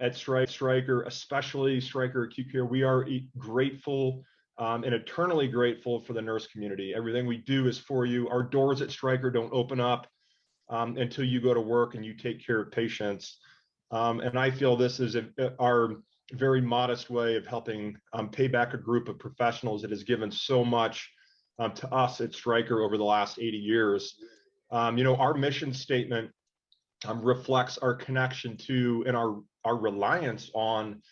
At Stryker, especially Stryker Acute Care, we are grateful and eternally grateful for the nurse community. Everything we do is for you. Our doors at Stryker don't open up until you go to work and you take care of patients. And I feel this is our very modest way of helping pay back a group of professionals that has given so much to us at Stryker over the last 80 years. Our mission statement reflects our connection to and our reliance on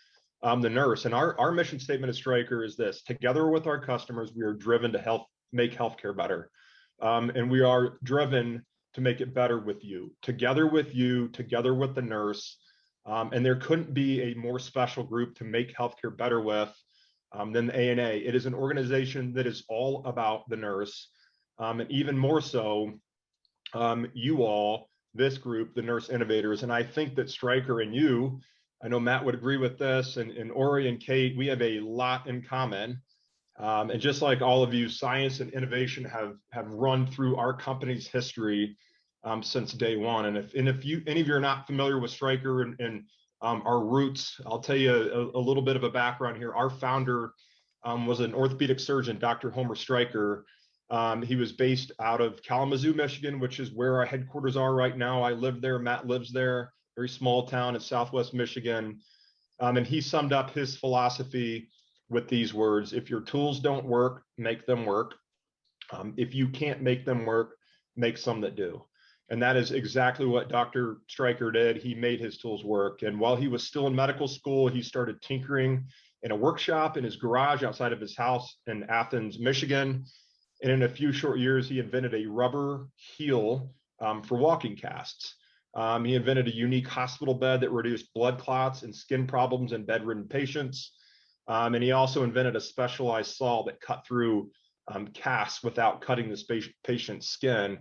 the nurse. And our mission statement at Stryker is this: together with our customers, we are driven to make healthcare better. And we are driven to make it better with you, together with the nurse. And there couldn't be a more special group to make healthcare better with than the ANA. It is an organization that is all about the nurse. And even more so, you all, this group, the nurse innovators. And I think that Stryker and you, I know Matt would agree with this, and Ori and Kate, we have a lot in common. And just like all of you, science and innovation have run through our company's history since day one. And if any of you are not familiar with Stryker and our roots, I'll tell you a little bit of a background here. Our founder was an orthopedic surgeon, Dr. Homer Stryker. He was based out of Kalamazoo, Michigan, which is where our headquarters are right now. I live there. Matt lives there. Very small town in Southwest Michigan. And he summed up his philosophy with these words: if your tools don't work, make them work. If you can't make them work, make some that do. And that is exactly what Dr. Stryker did. He made his tools work. And while he was still in medical school, he started tinkering in a workshop in his garage outside of his house in Athens, Michigan. And in a few short years, he invented a rubber heel for walking casts. He invented a unique hospital bed that reduced blood clots and skin problems in bedridden patients. And he also invented a specialized saw that cut through casts without cutting the patient's skin.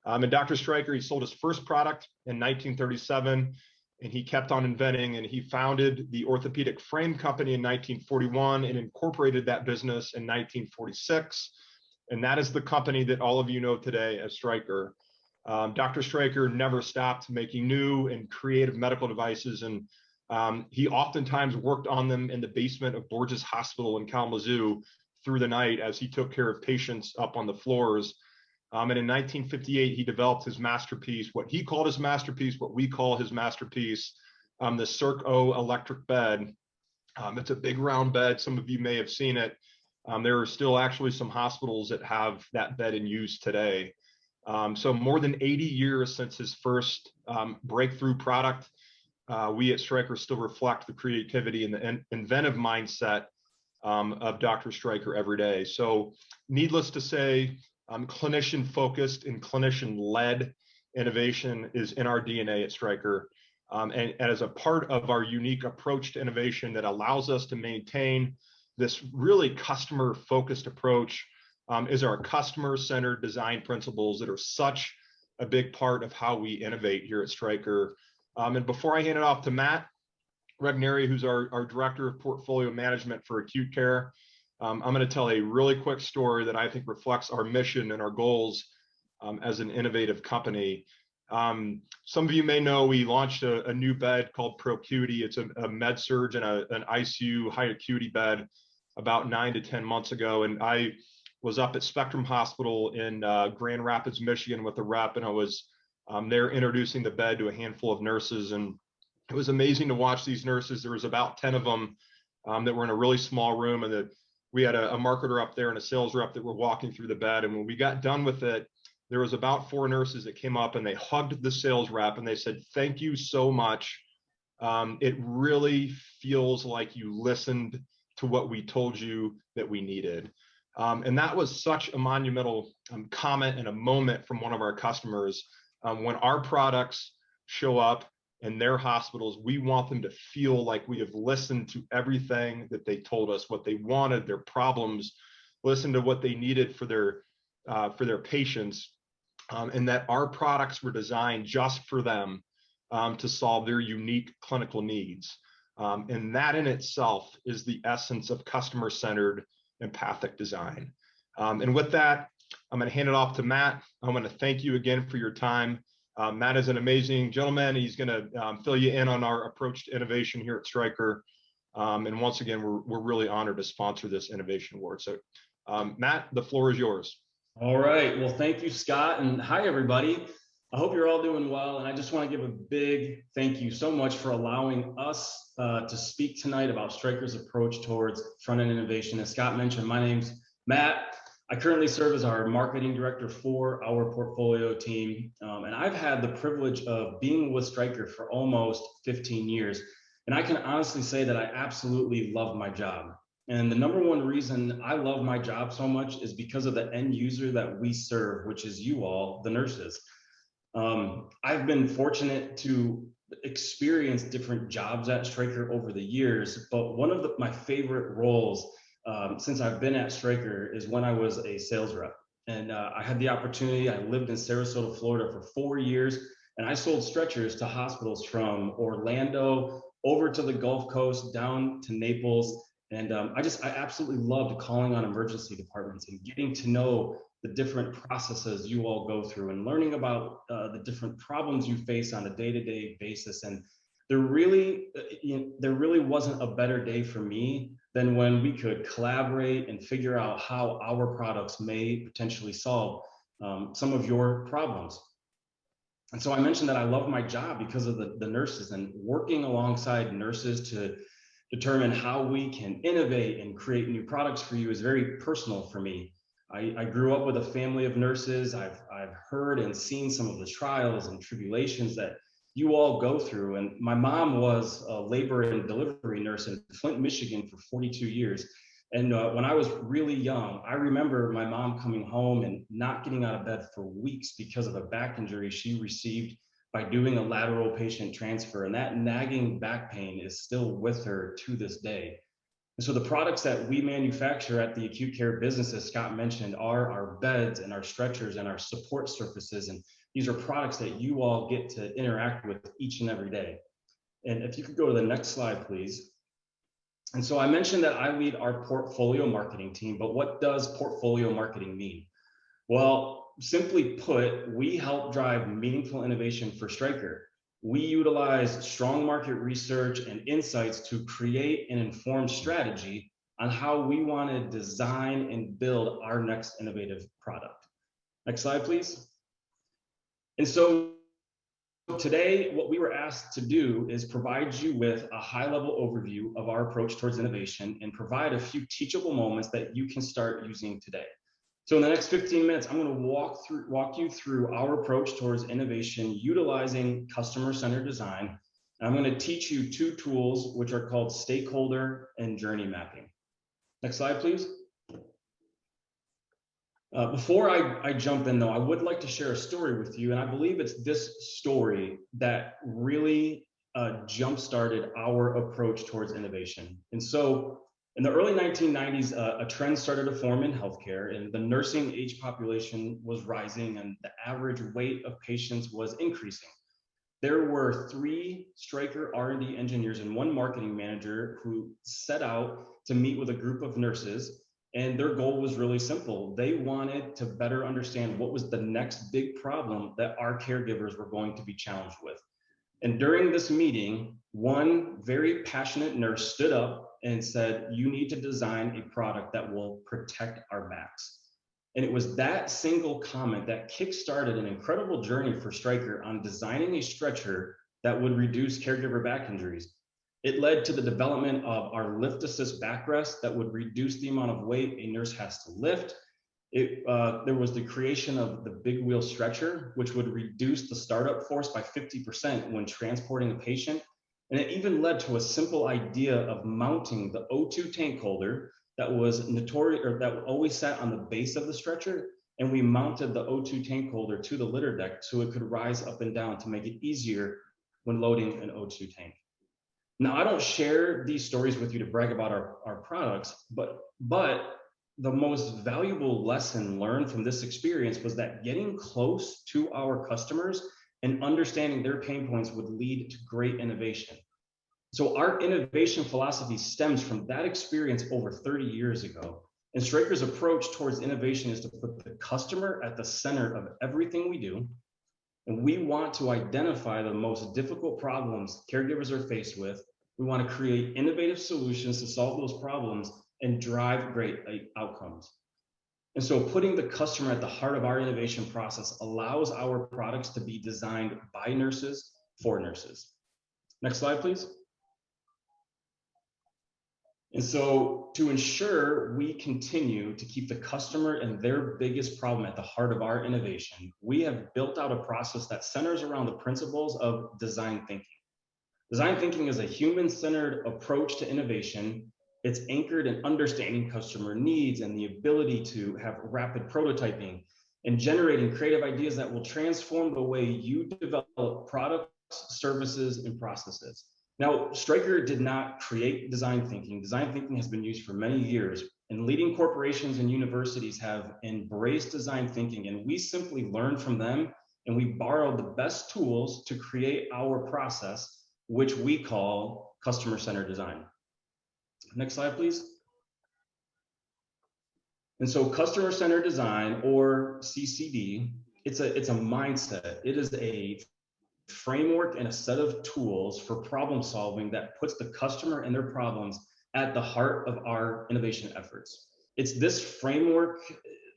And Dr. Stryker, he sold his first product in 1937, and he kept on inventing, and he founded the Orthopedic Frame Company in 1941 and incorporated that business in 1946. And that is the company that all of you know today as Stryker. Dr. Stryker never stopped making new and creative medical devices, and he oftentimes worked on them in the basement of Borges Hospital in Kalamazoo through the night as he took care of patients up on the floors. And in 1958, he developed his masterpiece, what he called his masterpiece, what we call his masterpiece, the Circ-O electric bed. It's a big round bed. Some of you may have seen it. There are still actually some hospitals that have that bed in use today. So more than 80 years since his first breakthrough product, we at Stryker still reflect the creativity and the inventive mindset of Dr. Stryker every day. So needless to say, clinician-focused and clinician-led innovation is in our DNA at Stryker. And as a part of our unique approach to innovation that allows us to maintain this really customer-focused approach is our customer-centered design principles that are such a big part of how we innovate here at Stryker. And before I hand it off to Matt Regneri, who's our Director of Portfolio Management for Acute Care, I'm going to tell a really quick story that I think reflects our mission and our goals as an innovative company. Some of you may know we launched a new bed called ProCuity. It's a med surg and an ICU high acuity bed about 9 to 10 months ago. And I was up at Spectrum Hospital in Grand Rapids, Michigan with a rep, and I was there introducing the bed to a handful of nurses. And it was amazing to watch these nurses. There was about 10 of them that were in a really small room, and we had a marketer up there and a sales rep that were walking through the bed. And when we got done with it, there was about 4 nurses that came up and they hugged the sales rep and they said, "Thank you so much. It really feels like you listened to what we told you that we needed." And that was such a monumental comment and a moment from one of our customers. When our products show up in their hospitals, we want them to feel like we have listened to everything that they told us, what they wanted, their problems, listen to what they needed for their patients, and that our products were designed just for them to solve their unique clinical needs. And that in itself is the essence of customer-centered empathic design. And with that, I'm going to hand it off to Matt. I want to thank you again for your time. Matt is an amazing gentleman. He's going to fill you in on our approach to innovation here at Stryker. And once again, we're really honored to sponsor this innovation award. So Matt, the floor is yours. All right. Well, thank you, Scott. And hi, everybody. I hope you're all doing well. And I just want to give a big thank you so much for allowing us to speak tonight about Stryker's approach towards front-end innovation. As Scott mentioned, my name's Matt. I currently serve as our marketing director for our portfolio team. And I've had the privilege of being with Stryker for almost 15 years. And I can honestly say that I absolutely love my job. And the number one reason I love my job so much is because of the end user that we serve, which is you all, the nurses. I've been fortunate to experience different jobs at Stryker over the years, but one of my favorite roles since I've been at Stryker is when I was a sales rep. And I had the opportunity, I lived in Sarasota, Florida for 4 years, and I sold stretchers to hospitals from Orlando over to the Gulf Coast, down to Naples. And I absolutely loved calling on emergency departments and getting to know the different processes you all go through and learning about the different problems you face on a day-to-day basis. And there really wasn't a better day for me than when we could collaborate and figure out how our products may potentially solve some of your problems. And so I mentioned that I love my job because of the nurses, and working alongside nurses to determine how we can innovate and create new products for you is very personal for me. I grew up with a family of nurses. I've heard and seen some of the trials and tribulations that you all go through. And my mom was a labor and delivery nurse in Flint, Michigan for 42 years. And when I was really young, I remember my mom coming home and not getting out of bed for weeks because of a back injury she received by doing a lateral patient transfer. And that nagging back pain is still with her to this day. And so the products that we manufacture at the acute care business, as Scott mentioned, are our beds and our stretchers and our support surfaces. And these are products that you all get to interact with each and every day. And if you could go to the next slide, please. And so I mentioned that I lead our portfolio marketing team, but what does portfolio marketing mean? Well, simply put, we help drive meaningful innovation for Stryker. We utilize strong market research and insights to create an informed strategy on how we want to design and build our next innovative product. Next slide, please. And so today, what we were asked to do is provide you with a high-level overview of our approach towards innovation and provide a few teachable moments that you can start using today. So in the next 15 minutes, I'm going to walk you through our approach towards innovation utilizing customer-centered design. And I'm going to teach you 2 tools, which are called Stakeholder and Journey Mapping. Next slide, please. Before I jump in, though, I would like to share a story with you. And I believe it's this story that really jump-started our approach towards innovation. And so in the early 1990s, a trend started to form in healthcare, and the nursing age population was rising, and the average weight of patients was increasing. There were 3 Stryker R&D engineers and 1 marketing manager who set out to meet with a group of nurses, and their goal was really simple. They wanted to better understand what was the next big problem that our caregivers were going to be challenged with. And during this meeting, one very passionate nurse stood up and said, "You need to design a product that will protect our backs." And it was that single comment that kickstarted an incredible journey for Stryker on designing a stretcher that would reduce caregiver back injuries. It led to the development of our lift assist backrest that would reduce the amount of weight a nurse has to lift. There was the creation of the big wheel stretcher, which would reduce the startup force by 50% when transporting a patient. And it even led to a simple idea of mounting the O2 tank holder that was that always sat on the base of the stretcher. And we mounted the O2 tank holder to the litter deck so it could rise up and down to make it easier when loading an O2 tank. Now, I don't share these stories with you to brag about our products, but the most valuable lesson learned from this experience was that getting close to our customers and understanding their pain points would lead to great innovation. So our innovation philosophy stems from that experience over 30 years ago. And Stryker's approach towards innovation is to put the customer at the center of everything we do. And we want to identify the most difficult problems caregivers are faced with. We want to create innovative solutions to solve those problems and drive great outcomes. And so putting the customer at the heart of our innovation process allows our products to be designed by nurses for nurses. Next slide, please. And so to ensure we continue to keep the customer and their biggest problem at the heart of our innovation, we have built out a process that centers around the principles of design thinking. Design thinking is a human-centered approach to innovation. It's anchored in understanding customer needs and the ability to have rapid prototyping and generating creative ideas that will transform the way you develop products, services, and processes. Now, Stryker did not create design thinking. Design thinking has been used for many years, and leading corporations and universities have embraced design thinking, and we simply learned from them, and we borrowed the best tools to create our process, which we call customer-centered design. Next slide, please. And so customer-centered design, or CCD, it's a mindset. It is a framework and a set of tools for problem solving that puts the customer and their problems at the heart of our innovation efforts. It's this framework.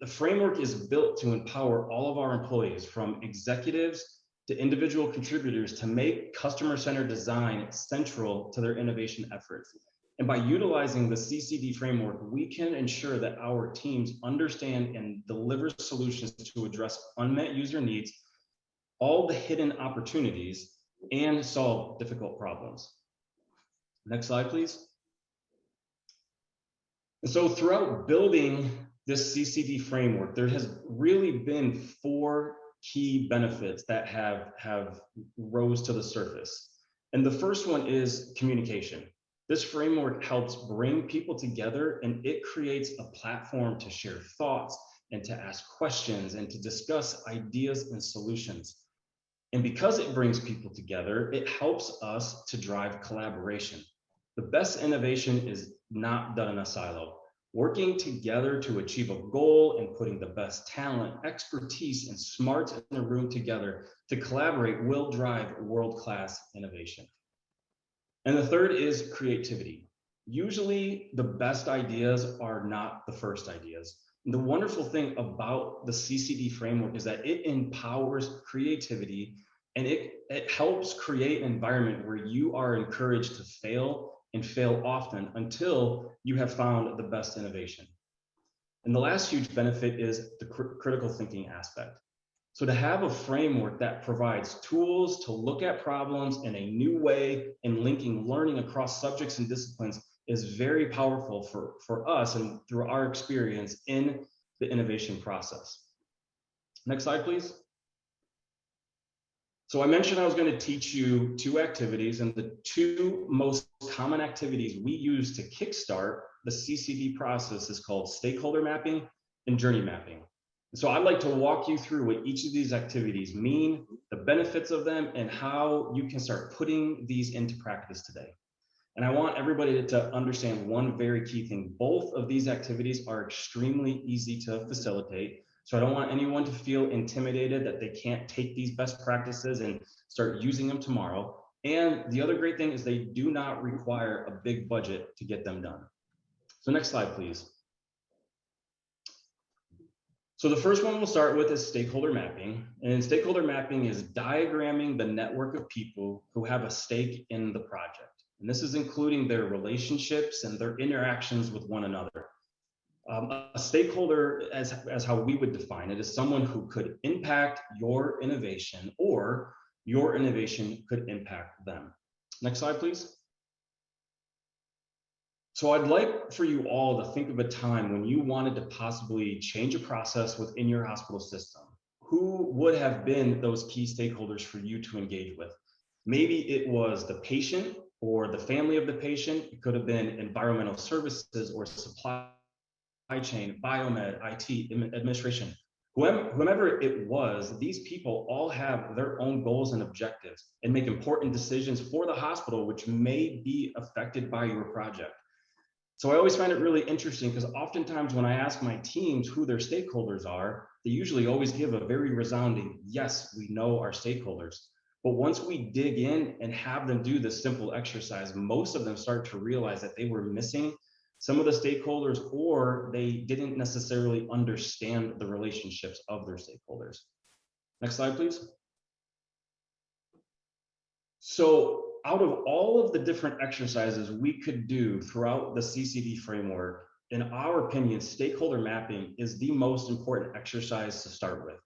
The framework is built to empower all of our employees, from executives to individual contributors, to make customer-centered design central to their innovation efforts. And by utilizing the CCD framework, we can ensure that our teams understand and deliver solutions to address unmet user needs, all the hidden opportunities, and solve difficult problems. Next slide, please. And so throughout building this CCD framework, there has really been 4 key benefits that have rose to the surface. And the first one is communication. This framework helps bring people together, and it creates a platform to share thoughts and to ask questions and to discuss ideas and solutions. And because it brings people together, it helps us to drive collaboration. The best innovation is not done in a silo. Working together to achieve a goal and putting the best talent, expertise, and smarts in the room together to collaborate will drive world-class innovation. And the third is creativity. Usually the best ideas are not the first ideas. And the wonderful thing about the CCD framework is that it empowers creativity, and it helps create an environment where you are encouraged to fail and fail often until you have found the best innovation. And the last huge benefit is the critical thinking aspect. So to have a framework that provides tools to look at problems in a new way and linking learning across subjects and disciplines is very powerful for us and through our experience in the innovation process. Next slide, please. So I mentioned I was going to teach you 2 activities, and the 2 most common activities we use to kickstart the CCD process is called stakeholder mapping and journey mapping. So I'd like to walk you through what each of these activities mean, the benefits of them, and how you can start putting these into practice today. And I want everybody to understand one very key thing. Both of these activities are extremely easy to facilitate. So I don't want anyone to feel intimidated that they can't take these best practices and start using them tomorrow. And the other great thing is they do not require a big budget to get them done. So next slide, please. So the first one we'll start with is stakeholder mapping. And stakeholder mapping is diagramming the network of people who have a stake in the project. And this is including their relationships and their interactions with one another. A stakeholder, as how we would define it, is someone who could impact your innovation, or your innovation could impact them. Next slide, please. So I'd like for you all to think of a time when you wanted to possibly change a process within your hospital system. Who would have been those key stakeholders for you to engage with? Maybe it was the patient or the family of the patient. It could have been environmental services or supply chain, biomed, IT, administration. Whomever it was, these people all have their own goals and objectives and make important decisions for the hospital, which may be affected by your project. So I always find it really interesting because oftentimes when I ask my teams who their stakeholders are, they usually always give a very resounding, yes, we know our stakeholders. But once we dig in and have them do this simple exercise, most of them start to realize that they were missing some of the stakeholders, or they didn't necessarily understand the relationships of their stakeholders. Next slide, please. So out of all of the different exercises we could do throughout the CCD framework, in our opinion, stakeholder mapping is the most important exercise to start with,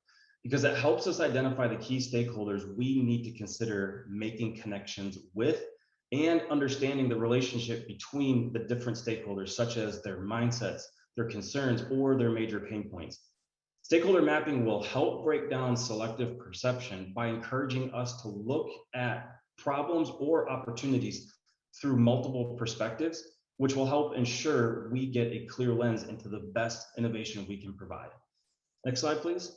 because it helps us identify the key stakeholders we need to consider making connections with, and understanding the relationship between the different stakeholders, such as their mindsets, their concerns, or their major pain points. Stakeholder mapping will help break down selective perception by encouraging us to look at problems or opportunities through multiple perspectives, which will help ensure we get a clear lens into the best innovation we can provide. Next slide, please.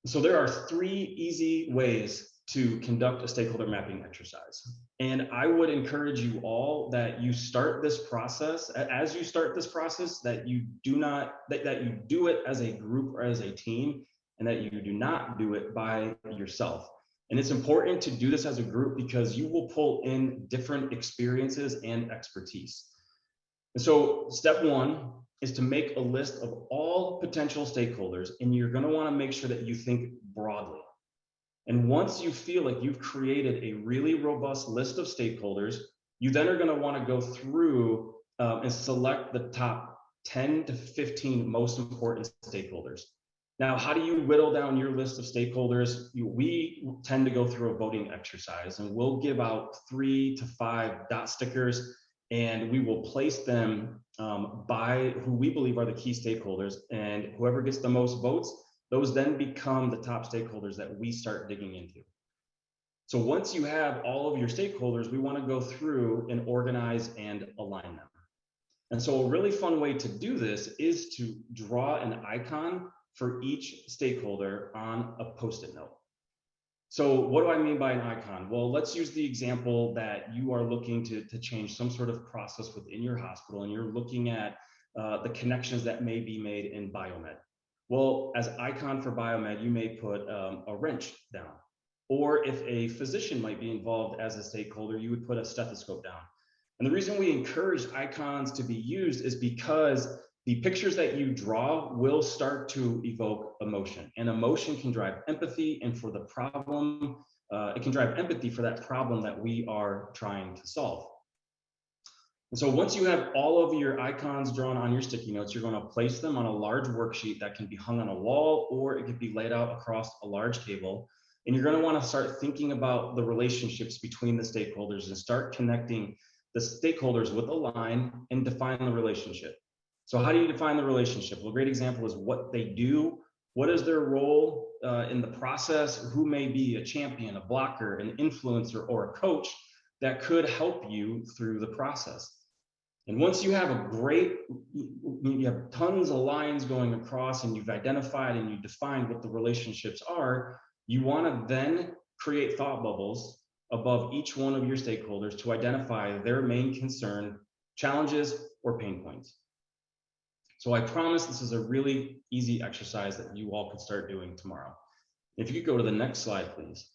So there are 3 easy ways to conduct a stakeholder mapping exercise. And I would encourage you all that you start this process, as you start this process, that you do it as a group or as a team, and that you do not do it by yourself. And it's important to do this as a group because you will pull in different experiences and expertise. And so step 1 is to make a list of all potential stakeholders, and you're going to want to make sure that you think broadly. And once you feel like you've created a really robust list of stakeholders, you then are going to want to go through and select the top 10 to 15 most important stakeholders. Now, how do you whittle down your list of stakeholders? We tend to go through a voting exercise, and we'll give out 3 to 5 dot stickers, and we will place them by who we believe are the key stakeholders, and whoever gets the most votes, those then become the top stakeholders that we start digging into. So once you have all of your stakeholders, we want to go through and organize and align them. And so a really fun way to do this is to draw an icon for each stakeholder on a Post-it note. So what do I mean by an icon? Well, let's use the example that you are looking to change some sort of process within your hospital, and you're looking at the connections that may be made in biomed. Well, as icon for biomed, you may put a wrench down. Or if a physician might be involved as a stakeholder, you would put a stethoscope down. And the reason we encourage icons to be used is because the pictures that you draw will start to evoke emotion, and emotion can drive empathy, and for the problem, it can drive empathy for that problem that we are trying to solve. And so once you have all of your icons drawn on your sticky notes, you're going to place them on a large worksheet that can be hung on a wall, or it could be laid out across a large table. And you're going to want to start thinking about the relationships between the stakeholders and start connecting the stakeholders with a line and define the relationship. So how do you define the relationship? Well, a great example is what they do. What is their role in the process? Who may be a champion, a blocker, an influencer, or a coach that could help you through the process? And once you have you have tons of lines going across, and you've identified and you defined what the relationships are, you want to then create thought bubbles above each one of your stakeholders to identify their main concern, challenges, or pain points. So I promise this is a really easy exercise that you all could start doing tomorrow. If you could go to the next slide, please.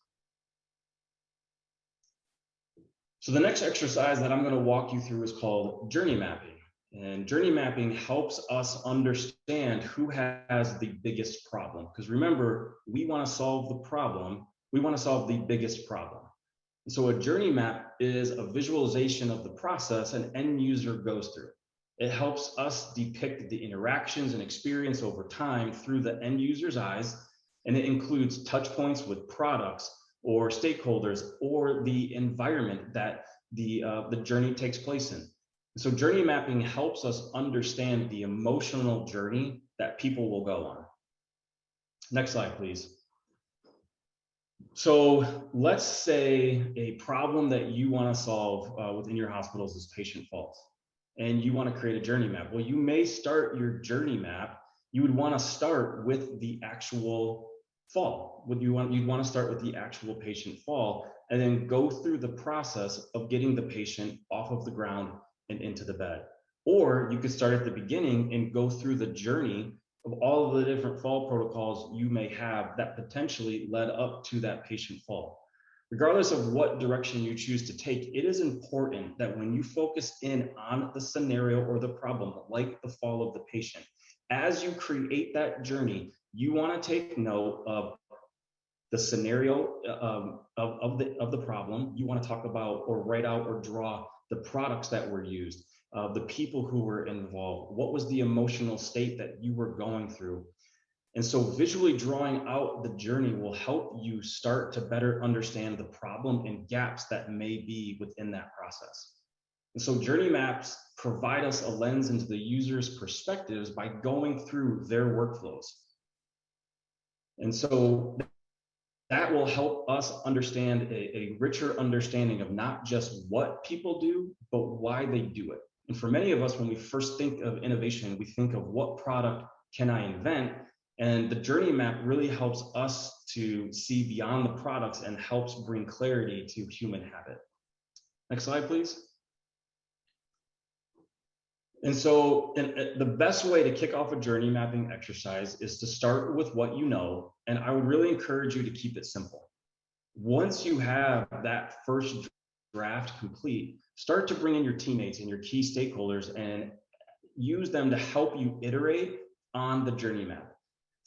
So the next exercise that I'm going to walk you through is called journey mapping. And journey mapping helps us understand who has the biggest problem. Because remember, we want to solve the problem. We want to solve the biggest problem. And so a journey map is a visualization of the process an end user goes through. It helps us depict the interactions and experience over time through the end user's eyes, and it includes touch points with products or stakeholders or the environment that the journey takes place in. So journey mapping helps us understand the emotional journey that people will go on. Next slide, please. So let's say a problem that you want to solve within your hospitals is patient falls, and you want to create a journey map. Well, you may start your journey map. You would want to start with the actual fall. You'd want to start with the actual patient fall, and then go through the process of getting the patient off of the ground and into the bed. Or you could start at the beginning and go through the journey of all of the different fall protocols you may have that potentially led up to that patient fall. Regardless of what direction you choose to take, it is important that when you focus in on the scenario or the problem, like the fall of the patient, as you create that journey, you want to take note of the scenario of the problem. You want to talk about or write out or draw the products that were used, the people who were involved, what was the emotional state that you were going through. And so visually drawing out the journey will help you start to better understand the problem and gaps that may be within that process. And so journey maps provide us a lens into the user's perspectives by going through their workflows. And so that will help us understand a richer understanding of not just what people do, but why they do it. And for many of us, when we first think of innovation, we think of what product can I invent? And the journey map really helps us to see beyond the products and helps bring clarity to human habit. Next slide, please. And so the best way to kick off a journey mapping exercise is to start with what you know. And I would really encourage you to keep it simple. Once you have that first draft complete, start to bring in your teammates and your key stakeholders and use them to help you iterate on the journey map.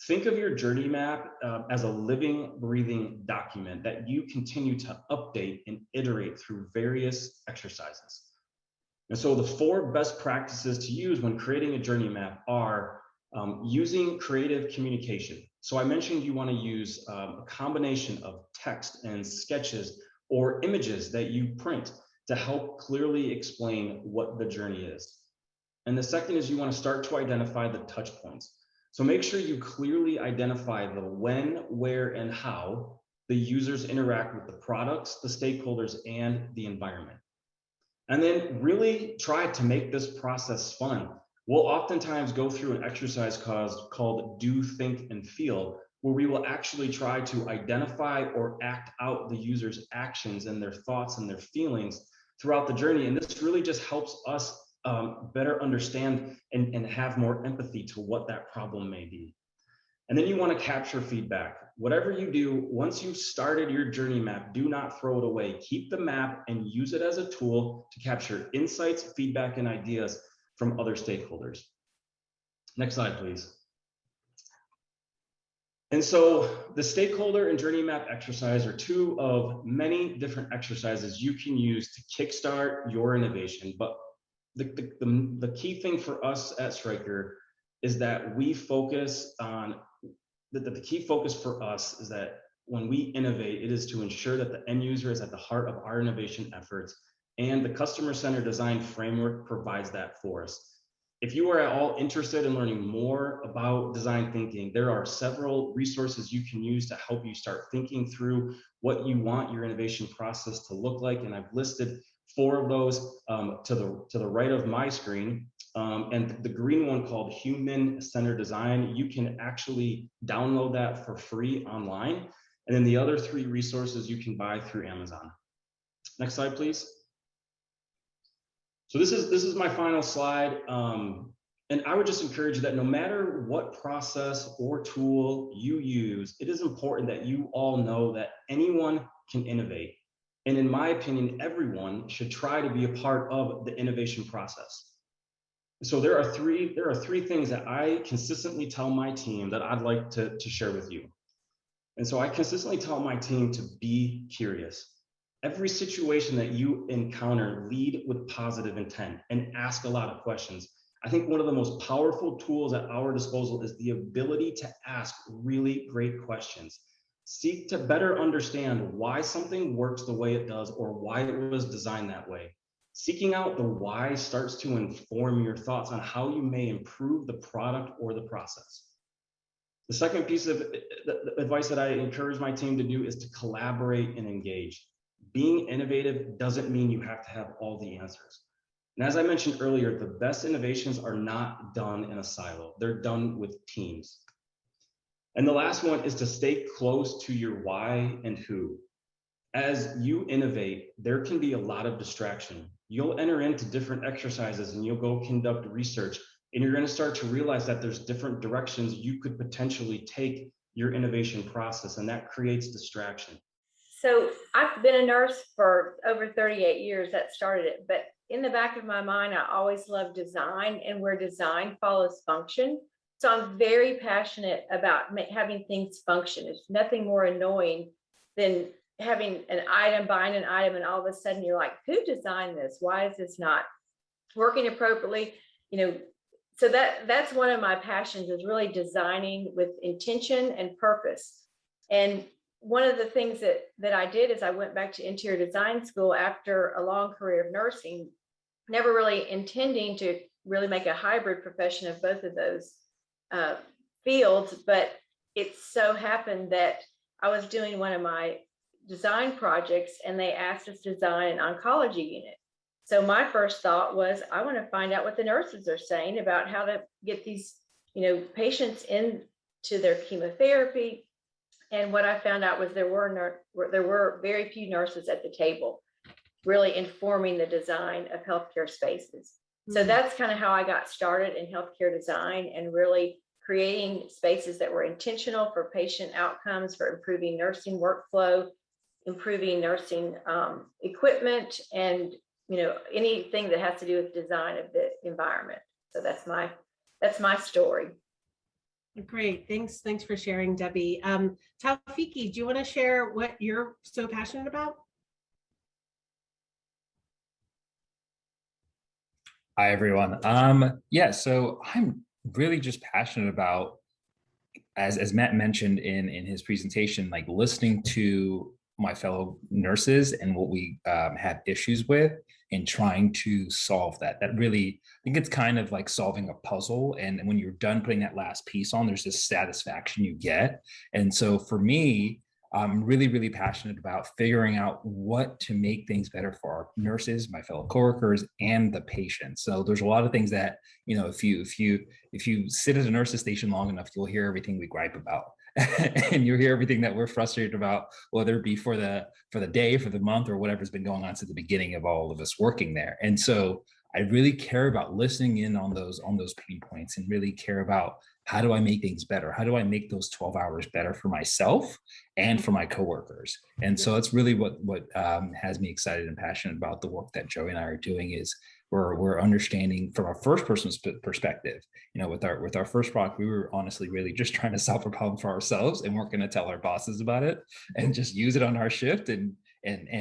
Think of your journey map as a living, breathing document that you continue to update and iterate through various exercises. And so the 4 best practices to use when creating a journey map are using creative communication. So I mentioned you want to use a combination of text and sketches or images that you print to help clearly explain what the journey is. And the second is you want to start to identify the touch points. So make sure you clearly identify the when, where, and how the users interact with the products, the stakeholders, and the environment. And then really try to make this process fun. We'll oftentimes go through an exercise called do, think, and feel, where we will actually try to identify or act out the user's actions and their thoughts and their feelings throughout the journey. And this really just helps us better understand and have more empathy to what that problem may be. And then you want to capture feedback. Whatever you do, once you've started your journey map, do not throw it away. Keep the map and use it as a tool to capture insights, feedback, and ideas from other stakeholders. Next slide, please. And so the stakeholder and journey map exercise are 2 of many different exercises you can use to kickstart your innovation. But the key thing for us at Stryker is that we focus on the key focus for us is that when we innovate, it is to ensure that the end user is at the heart of our innovation efforts, and the customer-centered design framework provides that for us. If you are at all interested in learning more about design thinking, there are several resources you can use to help you start thinking through what you want your innovation process to look like. And I've listed 4 of those to the right of my screen. And the green one called Human-Centered Design, you can actually download that for free online. And then the other 3 resources you can buy through Amazon. Next slide, please. So this is my final slide. And I would just encourage you that no matter what process or tool you use, it is important that you all know that anyone can innovate. And in my opinion, everyone should try to be a part of the innovation process. So there are three things that I consistently tell my team that I'd like to share with you. And so I consistently tell my team to be curious. Every situation that you encounter, lead with positive intent and ask a lot of questions. I think one of the most powerful tools at our disposal is the ability to ask really great questions. Seek to better understand why something works the way it does or why it was designed that way. Seeking out the why starts to inform your thoughts on how you may improve the product or the process. The second piece of advice that I encourage my team to do is to collaborate and engage. Being innovative doesn't mean you have to have all the answers. And as I mentioned earlier, the best innovations are not done in a silo. They're done with teams. And the last one is to stay close to your why and who. As you innovate, there can be a lot of distraction. You'll enter into different exercises and you'll go conduct research, And you're going to start to realize that there's different directions you could potentially take your innovation process, and that creates distraction. So I've been a nurse for over 38 years. That started it. But in the back of my mind, I always loved design and where design follows function. So I'm very passionate about having things function. It's nothing more annoying than having an item, buying an item, and all of a sudden you're like, who designed this? Why is this not working appropriately? So that's one of my passions, is really designing with intention and purpose. And one of the things that I did is I went back to interior design school after a long career of nursing, never really intending to really make a hybrid profession of both of those fields. But it so happened that I was doing one of my design projects and they asked us to design an oncology unit. So my first thought was, I want to find out what the nurses are saying about how to get these, patients into their chemotherapy. And what I found out was there were very few nurses at the table, really informing the design of healthcare spaces. So that's kind of how I got started in healthcare design, and really creating spaces that were intentional for patient outcomes, for improving nursing workflow, improving nursing equipment, and anything that has to do with design of the environment. So that's my story. Great, thanks for sharing, Debbie. Taufiki, do you want to share what you're so passionate about? Hi, everyone. Yeah, so I'm really just passionate about, as Matt mentioned in his presentation, like listening to my fellow nurses and what we have issues with, and trying to solve that. That really, I think it's kind of like solving a puzzle. And when you're done putting that last piece on, there's this satisfaction you get. And so for me, I'm really, really passionate about figuring out what to make things better for our nurses, my fellow coworkers, and the patients. So there's a lot of things that, if you sit at a nurse's station long enough, you'll hear everything we gripe about. And you hear everything that we're frustrated about, whether it be for the day, for the month, or whatever's been going on since the beginning of all of us working there. And so I really care about listening in on those pain points, and really care about, how do I make things better? How do I make those 12 hours better for myself and for my coworkers? And so that's really what has me excited and passionate about the work that Joey and I are doing. Is we're understanding from our first person's perspective. With our first product, we were honestly really just trying to solve a problem for ourselves, and weren't going to tell our bosses about it, and just use it on our shift and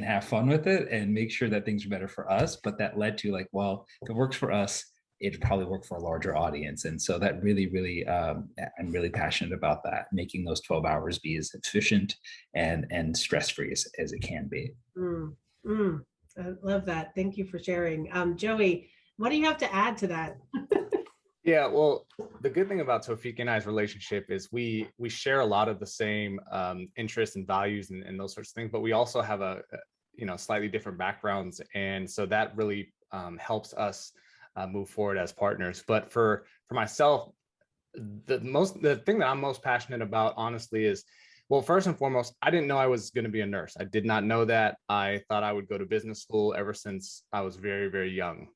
have fun with it, and make sure that things are better for us. But that led to, like, well, if it works for us, it'd probably work for a larger audience. And so that really, I'm really passionate about that, making those 12 hours be as efficient and stress-free as it can be. I love that. Thank you for sharing. Joey, what do you have to add to that? Yeah, well, the good thing about Taufiki and I's relationship is we share a lot of the same interests and values and those sorts of things, but we also have a slightly different backgrounds, and so that really helps us move forward as partners. But for myself, the thing that I'm most passionate about, honestly, is, well, first and foremost, I didn't know I was going to be a nurse. I did not know that. I thought I would go to business school ever since I was very, very young.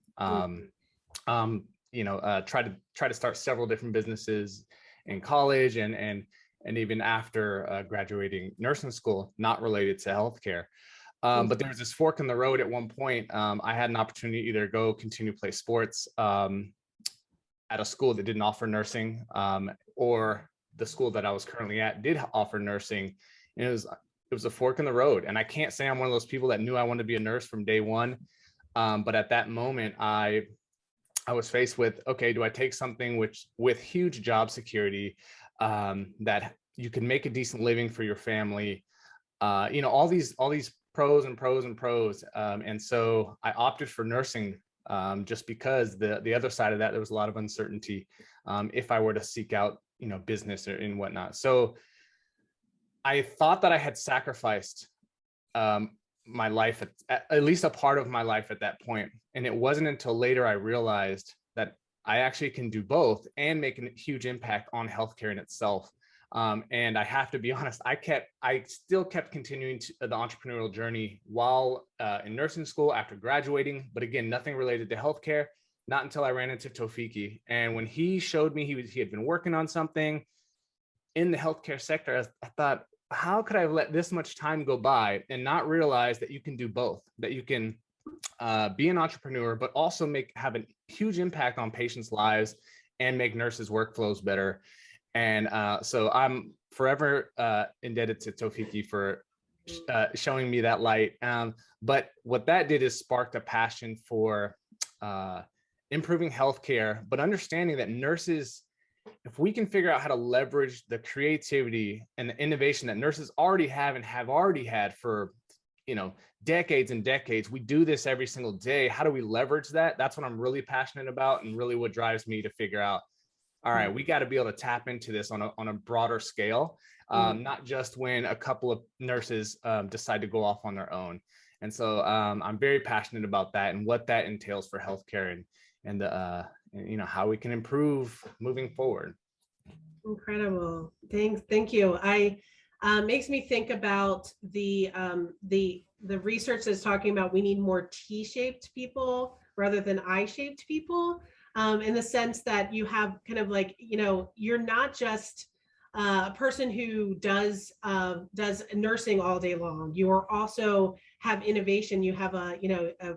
Try to start several different businesses in college and even after graduating nursing school, not related to healthcare. But there was this fork in the road at one point. I had an opportunity to either go continue to play sports at a school that didn't offer nursing, or the school that I was currently at did offer nursing. And it was a fork in the road. And I can't say I'm one of those people that knew I wanted to be a nurse from day one. But at that moment, I was faced with, okay, do I take something with huge job security, that you can make a decent living for your family, all these pros and pros and pros. And so I opted for nursing, just because the other side of that, there was a lot of uncertainty if I were to seek out, business or and whatnot. So I thought that I had sacrificed my life, at least a part of my life at that point. And it wasn't until later I realized that I actually can do both and make a huge impact on healthcare in itself. And I have to be honest, I still kept continuing the entrepreneurial journey while in nursing school after graduating, but again, nothing related to healthcare. not until I ran into Tofiki. And when he showed me he had been working on something in the healthcare sector, I thought, how could I have let this much time go by and not realize that you can do both, that you can be an entrepreneur, but also have a huge impact on patients' lives and make nurses' workflows better. And so I'm forever indebted to Tofiki for showing me that light. But what that did is sparked a passion for improving healthcare, but understanding that nurses, if we can figure out how to leverage the creativity and the innovation that nurses already have and have already had for, decades and decades, we do this every single day. How do we leverage that? That's what I'm really passionate about, and really what drives me to figure out, all right, we got to be able to tap into this on a broader scale, not just when a couple of nurses decide to go off on their own. And so I'm very passionate about that and what that entails for healthcare and how we can improve moving forward. Incredible. Thank you. Makes me think about the research that's talking about we need more T-shaped people rather than I-shaped people, in the sense that you have kind of like, you're not just a person who does nursing all day long. You are also have innovation. You have a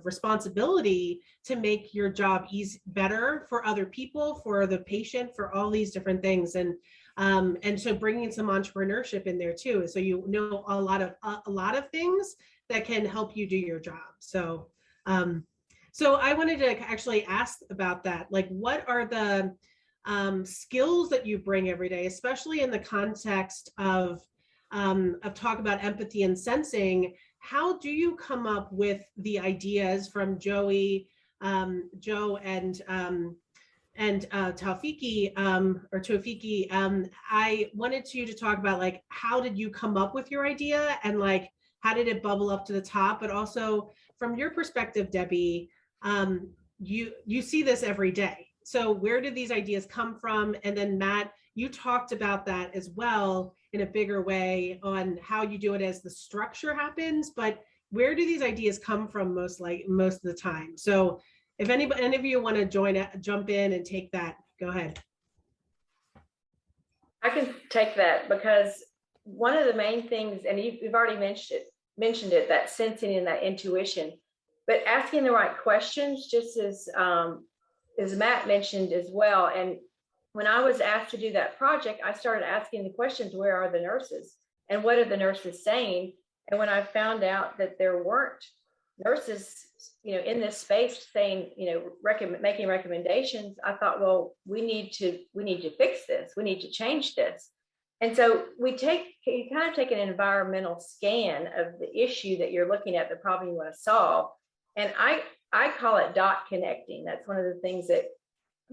responsibility to make your job better for other people, for the patient, for all these different things. And so bringing some entrepreneurship in there too, so a lot of things that can help you do your job. So I wanted to actually ask about that. Like, what are the skills that you bring every day, especially in the context of talk about empathy and sensing? How do you come up with the ideas from Joe and Tofiki, I wanted you to talk about, like, how did you come up with your idea, and like, how did it bubble up to the top? But also from your perspective, Debbie, you see this every day. So where did these ideas come from? And then Matt, you talked about that as well in a bigger way on how you do it as the structure happens, but where do these ideas come from most of the time? So if any of you want to jump in and take that, go ahead. I can take that, because one of the main things, and you've already mentioned it, that sensing and that intuition, but asking the right questions, just as Matt mentioned as well. And when I was asked to do that project, I started asking the questions: where are the nurses, and what are the nurses saying? And when I found out that there weren't nurses, in this space saying, making recommendations, I thought, well, we need to fix this. We need to change this. And so you kind of take an environmental scan of the issue that you're looking at, the problem you want to solve. And I call it dot connecting. That's one of the things that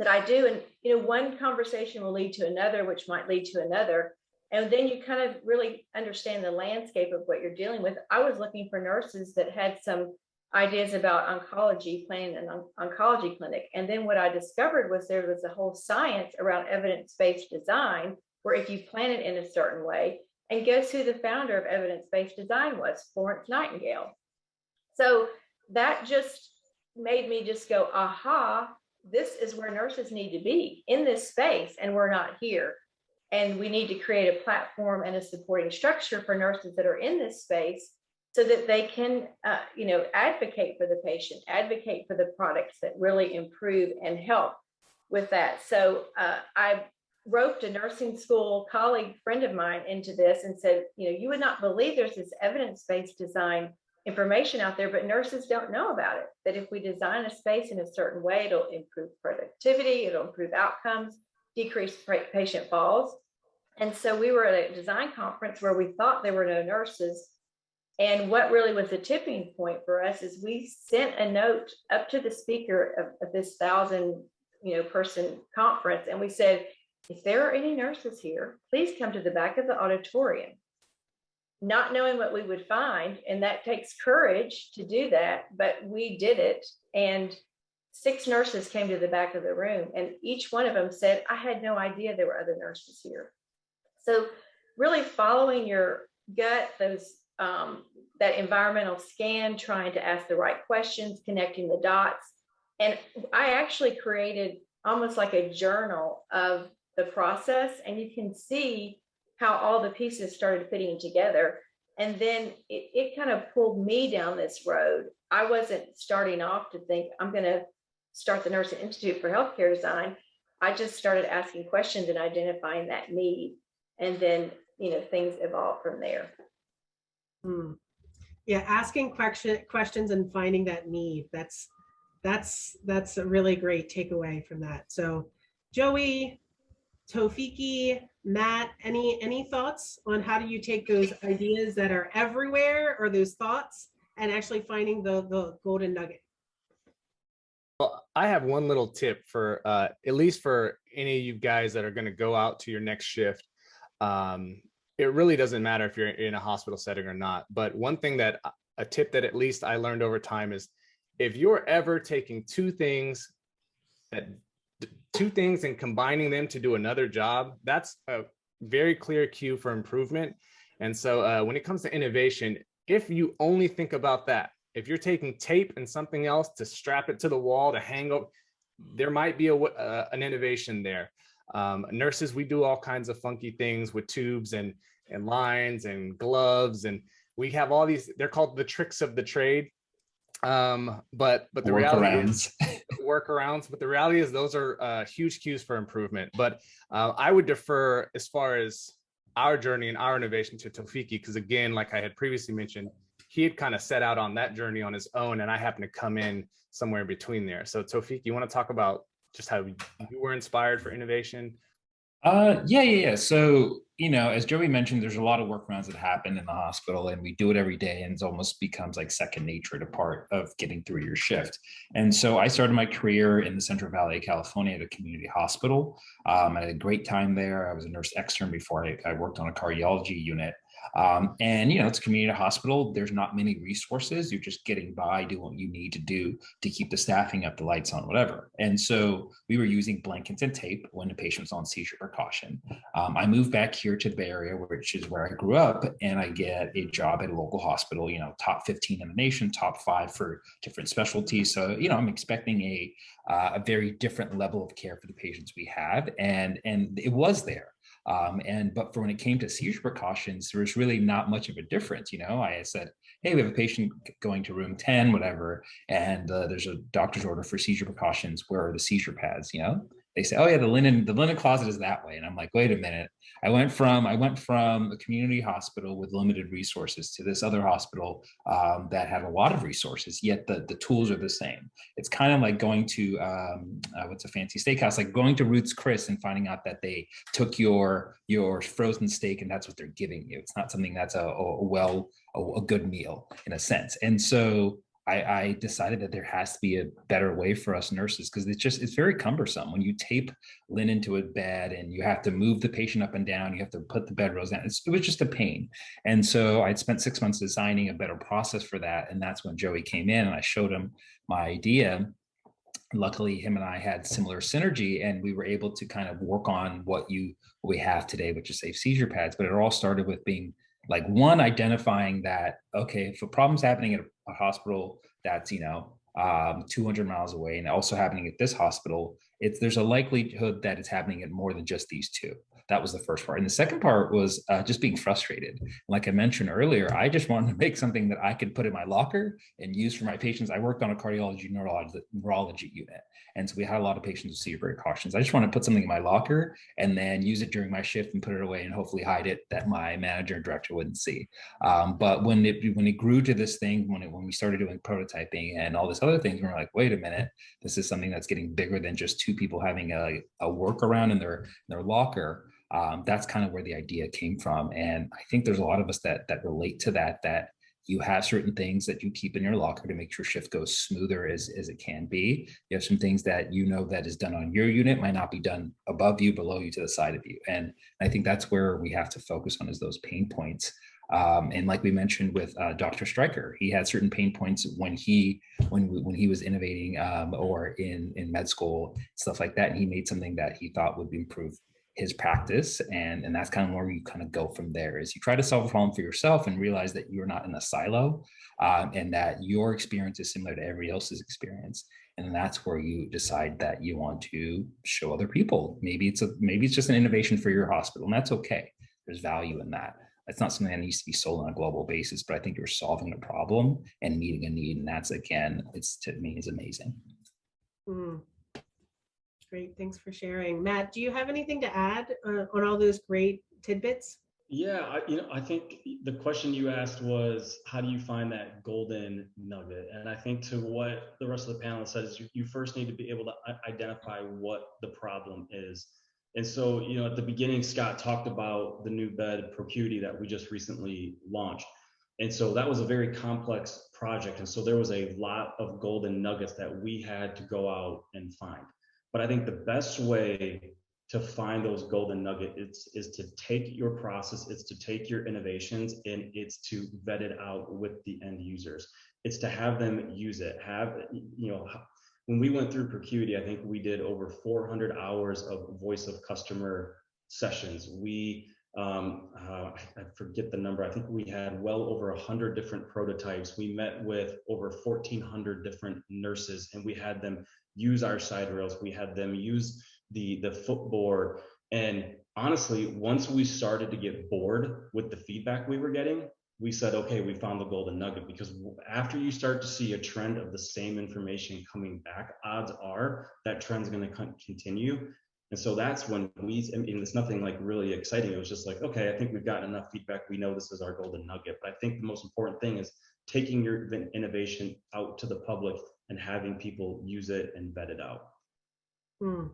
I do. And, one conversation will lead to another, which might lead to another. And then you kind of really understand the landscape of what you're dealing with. I was looking for nurses that had some ideas about oncology, planning an oncology clinic. And then what I discovered was there was a whole science around evidence-based design, where if you plan it in a certain way, and guess who the founder of evidence-based design was? Florence Nightingale. So that just made me just go, aha, this is where nurses need to be, in this space, and we're not here. And we need to create a platform and a supporting structure for nurses that are in this space, so that they can, advocate for the patient, advocate for the products that really improve and help with that. So I roped a nursing school colleague friend of mine into this and said, you would not believe there's this evidence-based design information out there, but nurses don't know about it. That if we design a space in a certain way, it'll improve productivity, it'll improve outcomes, decrease patient falls. And so we were at a design conference where we thought there were no nurses. And what really was the tipping point for us is we sent a note up to the speaker of this 1,000 person conference, and we said, if there are any nurses here, please come to the back of the auditorium. Not knowing what we would find, and that takes courage to do that, but we did it. And 6 nurses came to the back of the room, and each one of them said, I had no idea there were other nurses here. So really following your gut, that environmental scan, trying to ask the right questions, connecting the dots, And I actually created almost like a journal of the process, and you can see how all the pieces started fitting together. And then it kind of pulled me down this road. I wasn't starting off to think I'm going to start the Nursing Institute for Healthcare Design. I just started asking questions and identifying that need. And then, things evolved from there. Yeah, asking questions and finding that need. That's a really great takeaway from that. So Joey, Tofiki, Matt, any thoughts on how do you take those ideas that are everywhere, or those thoughts, and actually finding the golden nugget? Well, I have one little tip for at least for any of you guys that are going to go out to your next shift. It really doesn't matter if you're in a hospital setting or not. But one thing a tip that at least I learned over time is, if you're ever taking two things and combining them to do another job, that's a very clear cue for improvement. And so when it comes to innovation, if you only think about that, if you're taking tape and something else to strap it to the wall to hang up, there might be an innovation there. Nurses, we do all kinds of funky things with tubes and lines and gloves, and we have all these, they're called the tricks of the trade. But the reality is workarounds, but the reality is those are huge cues for improvement. But I would defer as far as our journey and our innovation to Tofiki, because again, like I had previously mentioned, he had kind of set out on that journey on his own, and I happened to come in somewhere in between there. So Tofiki, you want to talk about just how you were inspired for innovation? Yeah. So, as Joey mentioned, there's a lot of workarounds that happen in the hospital, and we do it every day, and it almost becomes like second nature to part of getting through your shift. And so I started my career in the Central Valley of California at a community hospital. I had a great time there. I was a nurse extern before I worked on a cardiology unit. And it's a community hospital. There's not many resources. You're just getting by, do what you need to do to keep the staffing up, the lights on, whatever. And so we were using blankets and tape when the patient was on seizure precaution. I moved back here to the Bay Area, which is where I grew up, and I get a job at a local hospital, top 15 in the nation, top 5 for different specialties. So, I'm expecting a very different level of care for the patients we have. And it was there. But for when it came to seizure precautions, there was really not much of a difference. I said, hey, we have a patient going to room 10, whatever, and there's a doctor's order for seizure precautions. Where are the seizure pads? They say, oh yeah, the linen closet is that way. And I'm like, wait a minute. I went from a community hospital with limited resources to this other hospital that had a lot of resources, yet the tools are the same. It's kind of like going to what's a fancy steakhouse, like going to Ruth's Chris and finding out that they took your frozen steak and that's what they're giving you. It's not something that's a good meal in a sense. And so I decided that there has to be a better way for us nurses, because it's very cumbersome when you tape linen to a bed and you have to move the patient up and down. You have to put the bedrolls down. It was just a pain. And so I'd spent 6 months designing a better process for that. And that's when Joey came in and I showed him my idea. Luckily, him and I had similar synergy, and we were able to kind of work on what we have today, which is safe seizure pads. But it all started with being like, one, identifying that, okay, if a problem's happening at a hospital that's 200 miles away and also happening at this hospital, there's a likelihood that it's happening at more than just these two. That was the first part. And the second part was just being frustrated. Like I mentioned earlier, I just wanted to make something that I could put in my locker and use for my patients. I worked on a cardiology neurology unit. And so we had a lot of patients with seizure precautions. I just want to put something in my locker and then use it during my shift and put it away and hopefully hide it that my manager and director wouldn't see. But when it grew to this thing, when we started doing prototyping and all this other things, we were like, wait a minute, this is something that's getting bigger than just two people having a workaround in their locker. That's kind of where the idea came from. And I think there's a lot of us that relate to that you have certain things that you keep in your locker to make sure shift goes smoother as it can be. You have some things that that is done on your unit might not be done above you, below you, to the side of you. And I think that's where we have to focus on, is those pain points. And like we mentioned with Dr. Stryker, he had certain pain points when he was innovating or in med school, stuff like that. And he made something that he thought would improve his practice. And that's kind of where you kind of go from there, is you try to solve a problem for yourself and realize that you're not in a silo and that your experience is similar to everybody else's experience. And that's where you decide that you want to show other people. Maybe it's just an innovation for your hospital, and that's okay. There's value in that. It's not something that needs to be sold on a global basis, but I think you're solving a problem and meeting a need. And that's, again, it's, to me, is amazing. Mm. Great, thanks for sharing. Matt, do you have anything to add on all those great tidbits? Yeah, I think the question you asked was, how do you find that golden nugget? And I think to what the rest of the panel said is you first need to be able to identify what the problem is. And so, at the beginning, Scott talked about the new bed ProCuity that we just recently launched. And so that was a very complex project. And so there was a lot of golden nuggets that we had to go out and find. But I think the best way to find those golden nuggets is to take your process, it's to take your innovations, and it's to vet it out with the end users. It's to have them use it. When we went through ProCuity, I think we did over 400 hours of voice of customer sessions. We, I forget the number, I think we had well over 100 different prototypes. We met with over 1,400 different nurses, and we had them use our side rails. We had them use the footboard. And honestly, once we started to get bored with the feedback we were getting, we said, okay, we found the golden nugget. Because after you start to see a trend of the same information coming back, odds are that trend's going to continue. And so that's when it's nothing like really exciting. It was just like, okay, I think we've gotten enough feedback. We know this is our golden nugget. But I think the most important thing is taking your innovation out to the public and having people use it and vet it out. Hmm.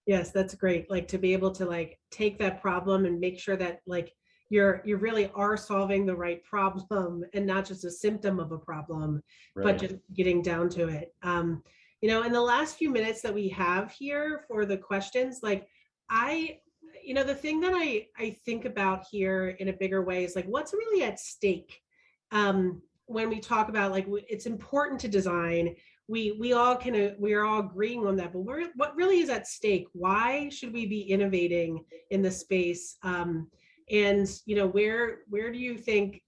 Yes, that's great. Like, to be able to like take that problem and make sure that like you really are solving the right problem and not just a symptom of a problem, Right. but just getting down to it. In the last few minutes that we have here for the questions, like the thing that I think about here in a bigger way is like, what's really at stake? When we talk about like, it's important to design, we are all agreeing on that, but what really is at stake? Why should we be innovating in this space? And where do you think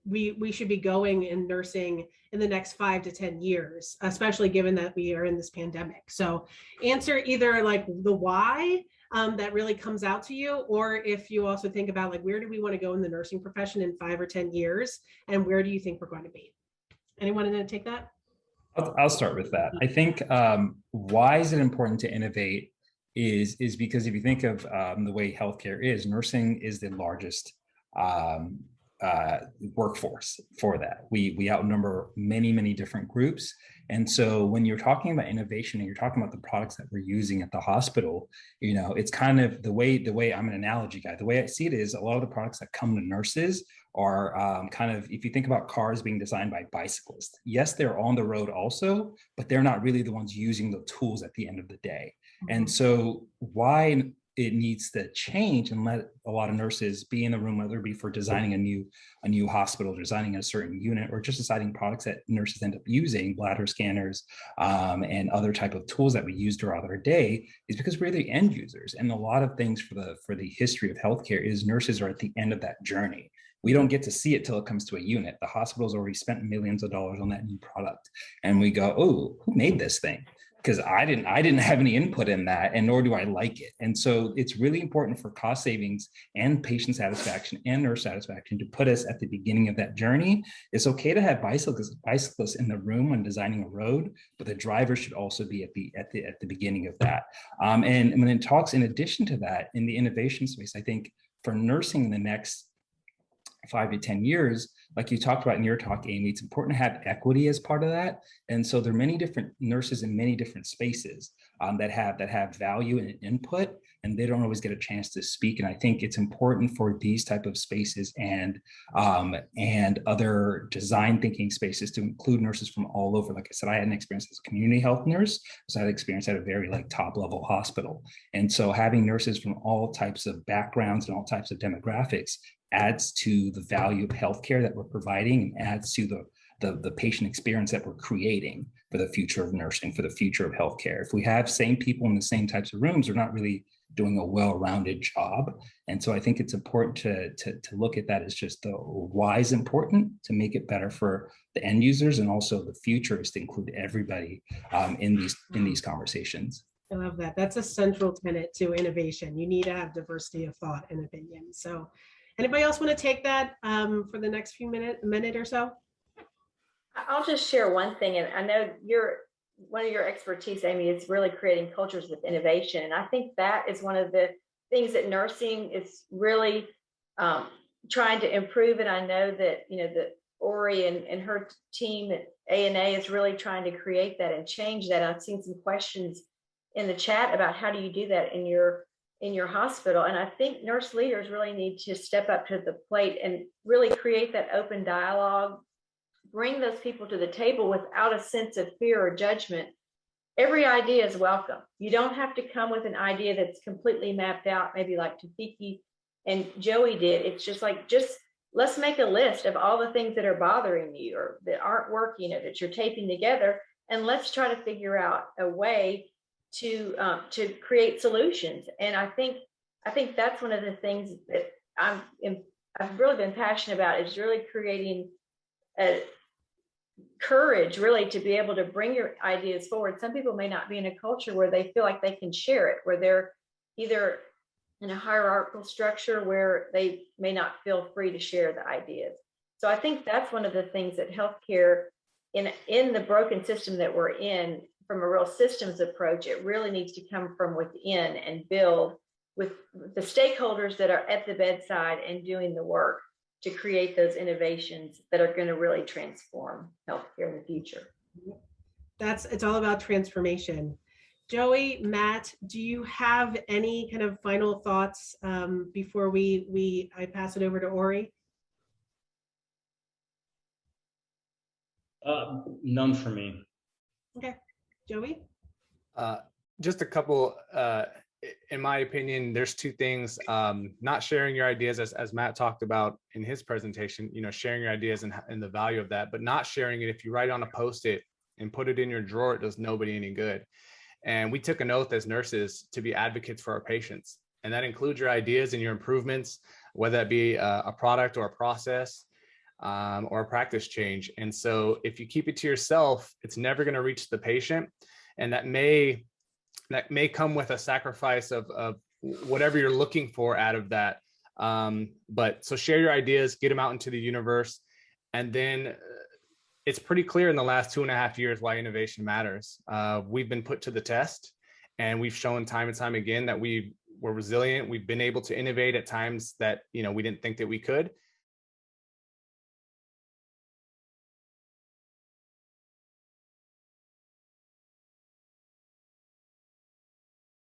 we should be going in nursing in the next 5 to 10 years, especially given that we are in this pandemic? So answer either like the why that really comes out to you, or if you also think about like, where do we want to go in the nursing profession in 5 or 10 years, and where do you think we're going to be? Anyone want to take that? I'll start with that. I think why is it important to innovate is because if you think of the way healthcare is, nursing is the largest workforce for that. We outnumber many different groups. And so when you're talking about innovation and you're talking about the products that we're using at the hospital, it's kind of the way I'm an analogy guy. The way I see it is a lot of the products that come to nurses are kind of, if you think about cars being designed by bicyclists, yes, they're on the road also, but they're not really the ones using the tools at the end of the day. Mm-hmm. And so why it needs to change and let a lot of nurses be in the room, whether it be for designing a new hospital, designing a certain unit, or just deciding products that nurses end up using, bladder scanners, and other type of tools that we use throughout our day, is because we're the end users. And a lot of things for the history of healthcare is nurses are at the end of that journey. We don't get to see it till it comes to a unit. The hospital's already spent millions of dollars on that new product. And we go, oh, who made this thing? Because I didn't have any input in that, and nor do I like it. And so it's really important for cost savings and patient satisfaction and nurse satisfaction to put us at the beginning of that journey. It's okay to have bicyclists in the room when designing a road, but the driver should also be at the beginning of that. And when it talks, in addition to that, in the innovation space, I think for nursing in the next 5 to 10 years, like you talked about in your talk, Amy, it's important to have equity as part of that. And so there are many different nurses in many different spaces that have value and input, and they don't always get a chance to speak. And I think it's important for these type of spaces and other design thinking spaces to include nurses from all over. Like I said, I had an experience as a community health nurse, so I had experience at a very top level hospital. And so having nurses from all types of backgrounds and all types of demographics adds to the value of healthcare that we're providing, and adds to the patient experience that we're creating for the future of nursing, for the future of healthcare. If we have same people in the same types of rooms, we're not really doing a well-rounded job. And so I think it's important to look at that as just the why is important to make it better for the end users, and also the future is to include everybody in these conversations. I love that. That's a central tenet to innovation. You need to have diversity of thought and opinion. So anybody else want to take that for the next minute or so? I'll just share one thing, and I know one of your expertise, Amy, is really creating cultures with innovation. And I think that is one of the things that nursing is really trying to improve. And I know that, that Ori and her team at ANA is really trying to create that and change that. I've seen some questions in the chat about how do you do that in your hospital. And I think nurse leaders really need to step up to the plate and really create that open dialogue, bring those people to the table without a sense of fear or judgment. Every idea is welcome. You don't have to come with an idea that's completely mapped out, maybe like Tafiki and Joey did. It's just like, let's make a list of all the things that are bothering you or that aren't working or that you're taping together. And let's try to figure out a way to create solutions. And I think that's one of the things that I've really been passionate about, is really creating a courage really to be able to bring your ideas forward. Some people may not be in a culture where they feel like they can share it, where they're either in a hierarchical structure where they may not feel free to share the ideas. So I think that's one of the things that healthcare in the broken system that we're in, from a real systems approach, it really needs to come from within and build with the stakeholders that are at the bedside and doing the work to create those innovations that are going to really transform healthcare in the future. It's all about transformation. Joey, Matt, do you have any kind of final thoughts before I pass it over to Ori? None for me. Okay, Joey? Just a couple, in my opinion, there's two things. Not sharing your ideas, as Matt talked about in his presentation, sharing your ideas and the value of that, but not sharing it. If you write on a Post-it and put it in your drawer, it does nobody any good. And we took an oath as nurses to be advocates for our patients. And that includes your ideas and your improvements, whether that be a product or a process or a practice change. And so if you keep it to yourself, it's never going to reach the patient. And that may come with a sacrifice of whatever you're looking for out of that. But so share your ideas, get them out into the universe. And then it's pretty clear in the last 2.5 years why innovation matters. We've been put to the test, and we've shown time and time again that we're resilient. We've been able to innovate at times that we didn't think that we could.